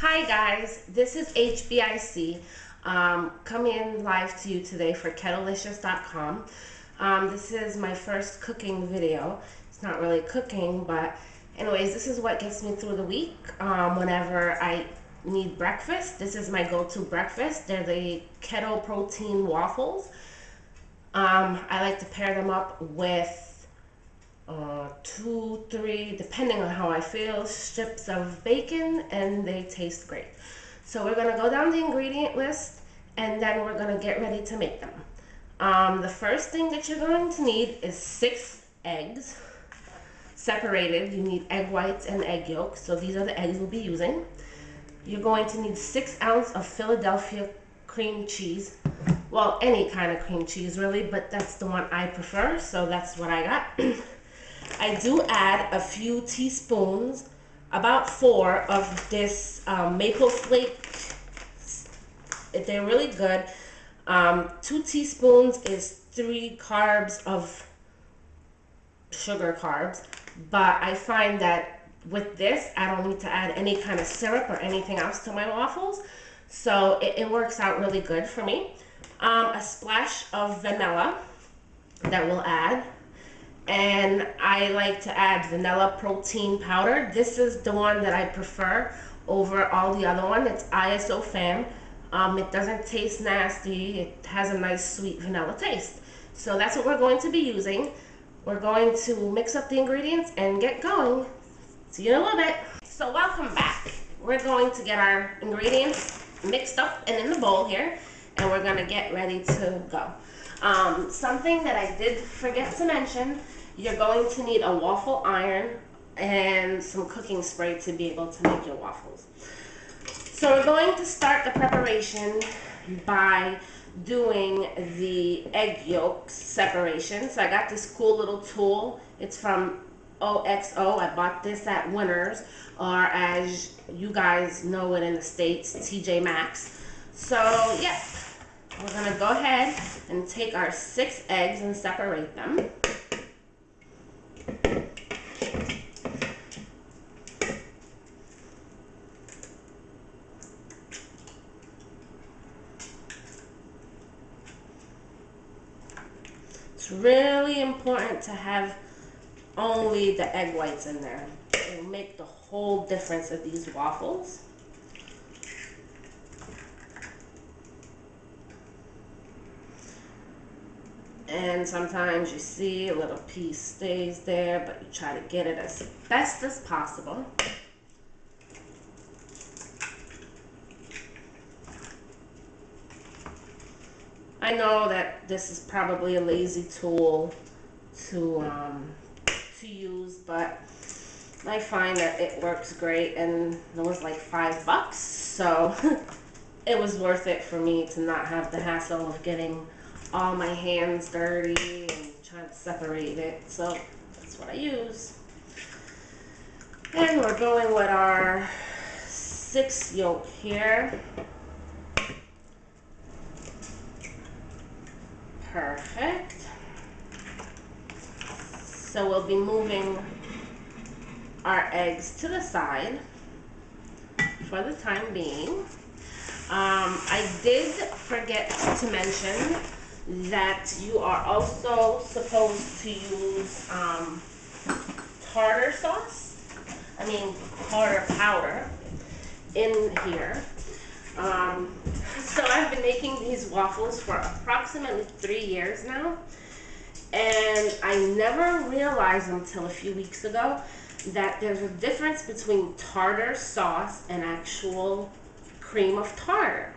Hi guys, this is HBIC coming live to you today for ketolicious.com. This is my first cooking video. It's not really cooking, but anyways, this is what gets me through the week. Whenever I need breakfast, this is my go-to breakfast. They're the keto protein waffles. I like to pair them up with 2, 3, depending on how I feel, strips of bacon, and they taste great. So we're gonna go down the ingredient list and then we're gonna get ready to make them. The first thing that you're going to need is 6 eggs separated. You need egg whites and egg yolks, so these are the eggs we'll be using. You're going to need 6 ounces of Philadelphia cream cheese. Well, any kind of cream cheese really, but that's the one I prefer, so that's what I got. I do add a few teaspoons, about 4 of this maple flakes. They're really good. 2 teaspoons is 3 carbs of sugar carbs, but I find that with this, I don't need to add any kind of syrup or anything else to my waffles, so it works out really good for me. A splash of vanilla that we'll add. And I like to add vanilla protein powder. This is the one that I prefer over all the other one. It's ISO Femme. It doesn't taste nasty. It has a nice sweet vanilla taste. So that's what we're going to be using. We're going to mix up the ingredients and get going. See you in a little bit. So welcome back. We're going to get our ingredients mixed up and in the bowl here, and we're gonna get ready to go. Something that I did forget to mention, you're going to need a waffle iron and some cooking spray to be able to make your waffles. So we're going to start the preparation by doing the egg yolks separation. So I got this cool little tool. It's from OXO. I bought this at Winners, or as you guys know it in the States, TJ Maxx. So yeah. We're going to go ahead and take our 6 eggs and separate them. It's really important to have only the egg whites in there. It'll make the whole difference of these waffles. And sometimes you see a little piece stays there, but you try to get it as best as possible. I know that this is probably a lazy tool to use, but I find that it works great, and it was like $5, so it was worth it for me to not have the hassle of getting all my hands dirty and trying to separate it. So that's what I use. And we're going with our 6 yolk here. Perfect. So we'll be moving our eggs to the side for the time being. I did forget to mention that you are also supposed to use tartar powder in here. So I've been making these waffles for approximately 3 years now, and I never realized until a few weeks ago that there's a difference between tartar sauce and actual cream of tartar.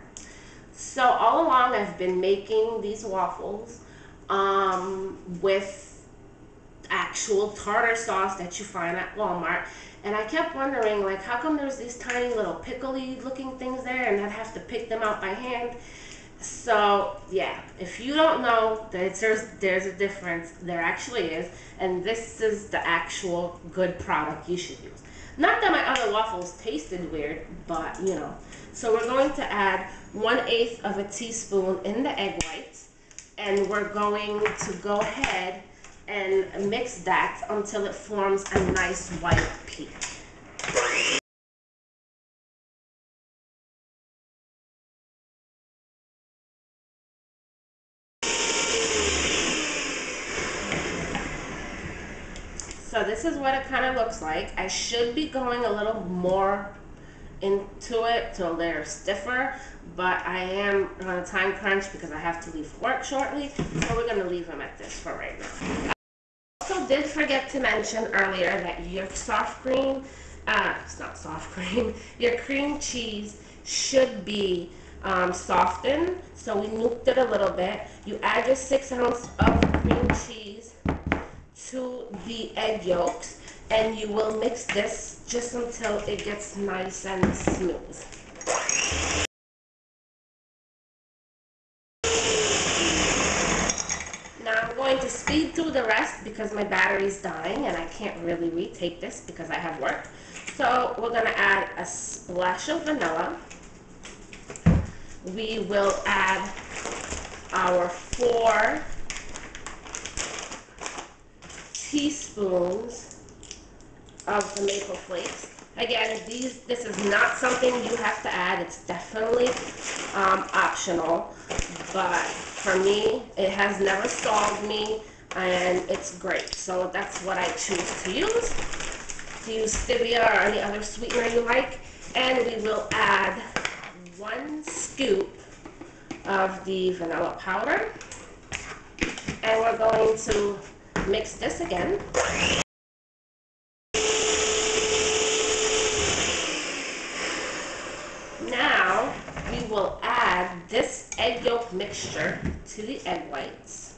So all along I've been making these waffles with actual tartar sauce that you find at Walmart, and I kept wondering, like, how come there's these tiny little pickly looking things there and I'd have to pick them out by hand? So yeah, if you don't know that there's a difference, there actually is, and this is the actual good product you should use. Not that my other waffles tasted weird, but you know. So we're going to add 1/8 of a teaspoon in the egg whites, and we're going to go ahead and mix that until it forms a nice white peak. So this is what it kind of looks like. I should be going a little more into it till they're stiffer, but I am on a time crunch because I have to leave for work shortly, so we're going to leave them at this for right now. I also did forget to mention earlier that your soft cream, it's not soft cream, your cream cheese should be softened, so we nuked it a little bit. You add your 6 ounces of cream cheese to the egg yolks, and you will mix this just until it gets nice and smooth. Now I'm going to speed through the rest because my battery's dying and I can't really retake this because I have work. So we're going to add a splash of vanilla. We will add our 4 teaspoons of the maple flakes. Again, this is not something you have to add. It's definitely optional, but for me, it has never stalled me, and it's great. So that's what I choose to use. To use stevia or any other sweetener you like, and we will add 1 scoop of the vanilla powder, and we're going to mix this again. Now we will add this egg yolk mixture to the egg whites.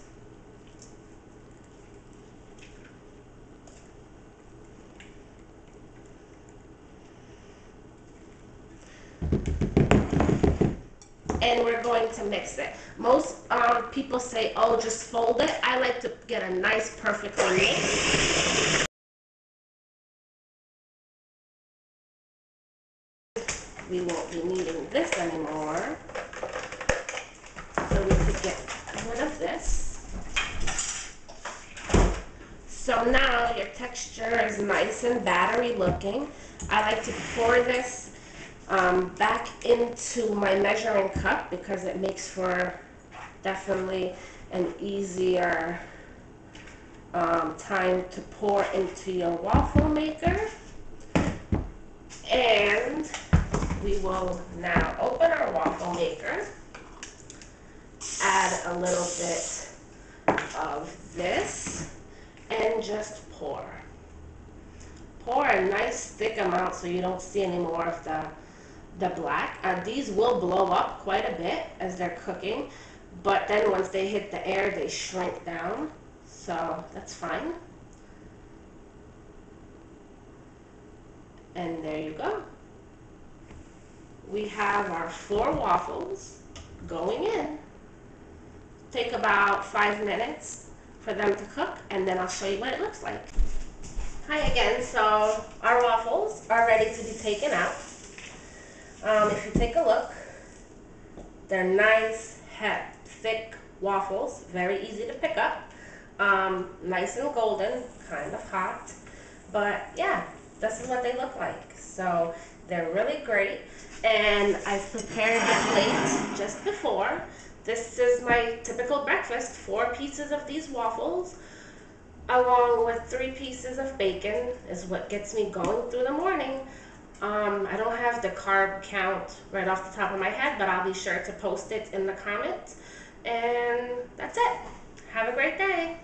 And we're going to mix it. Most people say, oh, just fold it. I like to get a nice, perfectly mixed. We won't be needing this anymore. So we could get rid of this. So now your texture is nice and battery looking. I like to pour this back into my measuring cup because it makes for definitely an easier time to pour into your waffle maker. And we will now open our waffle maker, add a little bit of this, and just pour. Pour a nice thick amount so you don't see any more of the black. These will blow up quite a bit as they're cooking, but then once they hit the air, they shrink down, so that's fine. And there you go. We have our 4 waffles going in. Take about 5 minutes for them to cook, and then I'll show you what it looks like. Hi again. So our waffles are ready to be taken out. If you take a look, they're nice, thick waffles, very easy to pick up. Nice and golden, kind of hot, but yeah, this is what they look like. So they're really great, and I've prepared the plate just before. This is my typical breakfast: 4 pieces of these waffles, along with 3 pieces of bacon is what gets me going through the morning. I don't have the carb count right off the top of my head, but I'll be sure to post it in the comments. And that's it. Have a great day.